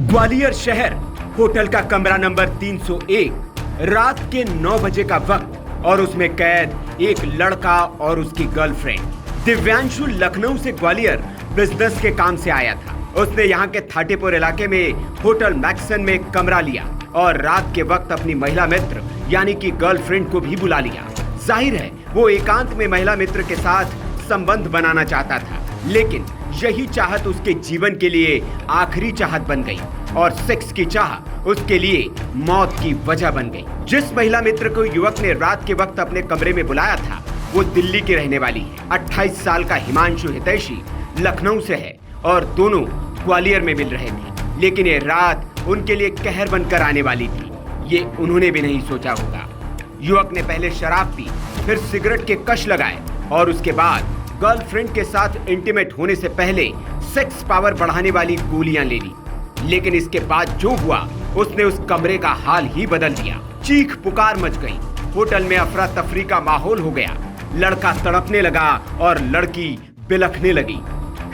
ग्वालियर शहर, होटल का कमरा नंबर 301, रात के 9 बजे का वक्त और उसमें कैद एक लड़का और उसकी गर्लफ्रेंड। दिव्यांशु लखनऊ से ग्वालियर बिजनेस के काम से आया था। उसने यहाँ के थाटेपुर इलाके में होटल मैक्सन में कमरा लिया और रात के वक्त अपनी महिला मित्र यानी कि गर्लफ्रेंड को भी बुला लिया। जाहिर है वो एकांत में महिला मित्र के साथ संबंध बनाना चाहता था, लेकिन यही चाहत उसके जीवन के लिए आखिरी चाहत बन गई और सेक्स की चाह उसके लिए मौत की वजह बन गई। जिस महिला मित्र को युवक ने रात के वक्त अपने कमरे में बुलाया था वो दिल्ली की रहने वाली है। 28 साल का हिमांशु हितैषी लखनऊ से है और दोनों ग्वालियर में मिल रहे थे, लेकिन ये रात उनके लिए कहर बनकर आने वाली थी, ये उन्होंने भी नहीं सोचा होगा। युवक ने पहले शराब पी, फिर सिगरेट के कश लगाए और उसके बाद गर्लफ्रेंड के साथ इंटीमेट होने से पहले सेक्स पावर बढ़ाने वाली गोलियां ले ली। लेकिन इसके बाद जो हुआ उसने उस कमरे का हाल ही बदल दिया। चीख पुकार मच गई, होटल में अफरा तफरी का माहौल हो गया। लड़का तड़पने लगा और लड़की बिलखने लगी।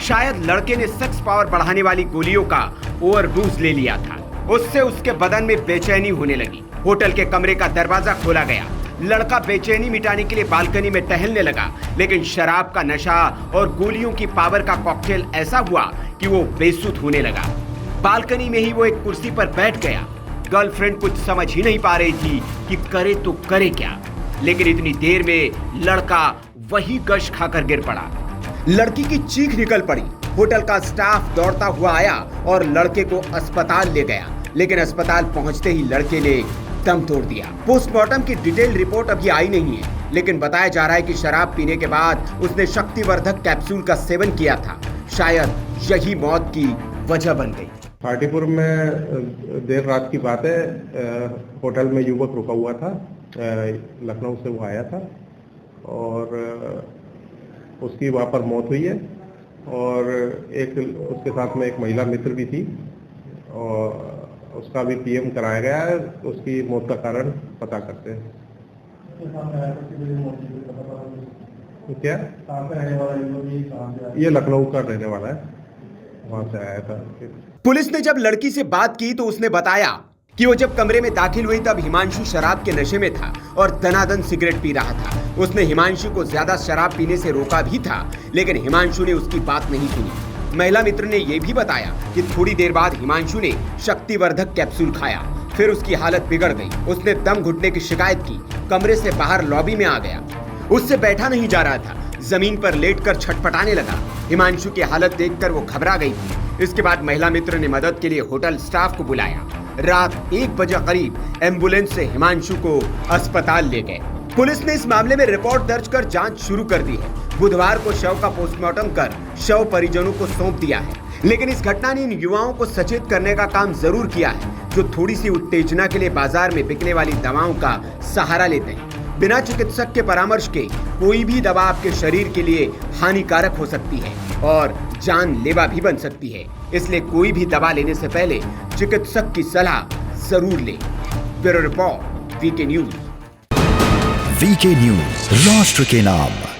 शायद लड़के ने सेक्स पावर बढ़ाने वाली गोलियों का ओवरडोज ले लिया था। उससे उसके बदन में बेचैनी होने लगी। होटल के कमरे का दरवाजा खोला गया। लड़का बेचैनी मिटाने के लिए बालकनी में टहलने लगा, लेकिन शराब का नशा और गोलियों की पावर का कॉकटेल ऐसा हुआ कि वो बेसुध होने लगा। बालकनी में ही वो एक कुर्सी पर बैठ गया। गर्लफ्रेंड कुछ समझ ही नहीं पा रही थी कि करे तो करे क्या, लेकिन इतनी देर में लड़का वही गश खाकर गिर पड़ा। लड़की की चीख निकल पड़ी। होटल का स्टाफ दौड़ता हुआ आया और लड़के को अस्पताल ले गया, लेकिन अस्पताल पहुंचते ही लड़के ने दम तोड़ दिया। पोस्टमार्टम की डिटेल रिपोर्ट अभी आई नहीं है, लेकिन बताया जा रहा है कि शराब पीने के बाद उसने शक्तिवर्धक कैप्सूल का सेवन किया था। शायद यही मौत की वजह बन गई। थाटेपुर में देर रात की बात है, होटल में युवक रुका हुआ था। लखनऊ से वो आया था और उसकी वहाँ पर मौत हुई है और एक उसके साथ में एक महिला मित्र भी थी और उसका भी पीएम कराया गया है। उसकी मौत का कारण पता करते हैं। क्या ये लखनऊ का रहने वाला है, वहाँ से आया था। पुलिस ने जब लड़की से बात की तो उसने बताया कि वो जब कमरे में दाखिल हुई तब हिमांशु शराब के नशे में था और दनादन सिगरेट पी रहा था। उसने हिमांशु को ज्यादा शराब पीने से रोका भी था, लेकिन हिमांशु ने उसकी बात नहीं सुनी। महिला मित्र ने यह भी बताया कि थोड़ी देर बाद हिमांशु ने शक्तिवर्धक कैप्सूल खाया, फिर उसकी हालत बिगड़ गई। उसने दम घुटने की शिकायत की, कमरे से बाहर लॉबी में आ गया। उससे बैठा नहीं जा रहा था, जमीन पर लेटकर छटपटाने लगा। हिमांशु की हालत देखकर वो घबरा गई थी। इसके बाद महिला मित्र ने मदद के लिए होटल स्टाफ को बुलाया। रात 1 बजे करीब एम्बुलेंस से हिमांशु को अस्पताल ले गए। पुलिस ने इस मामले में रिपोर्ट दर्ज कर जांच शुरू कर दी है। बुधवार को शव का पोस्टमार्टम कर शव परिजनों को सौंप दिया है, लेकिन इस घटना ने इन युवाओं को सचेत करने का काम जरूर किया है, जो थोड़ी सी उत्तेजना के लिए बाजार में बिकने वाली दवाओं का सहारा लेते हैं। बिना चिकित्सक के परामर्श के कोई भी दवा आपके शरीर के लिए हानिकारक हो सकती है और जानलेवा भी बन सकती है। इसलिए कोई भी दवा लेने से पहले चिकित्सक की सलाह जरूर लें। Bureau report, VK news. VK news, राष्ट्र के नाम।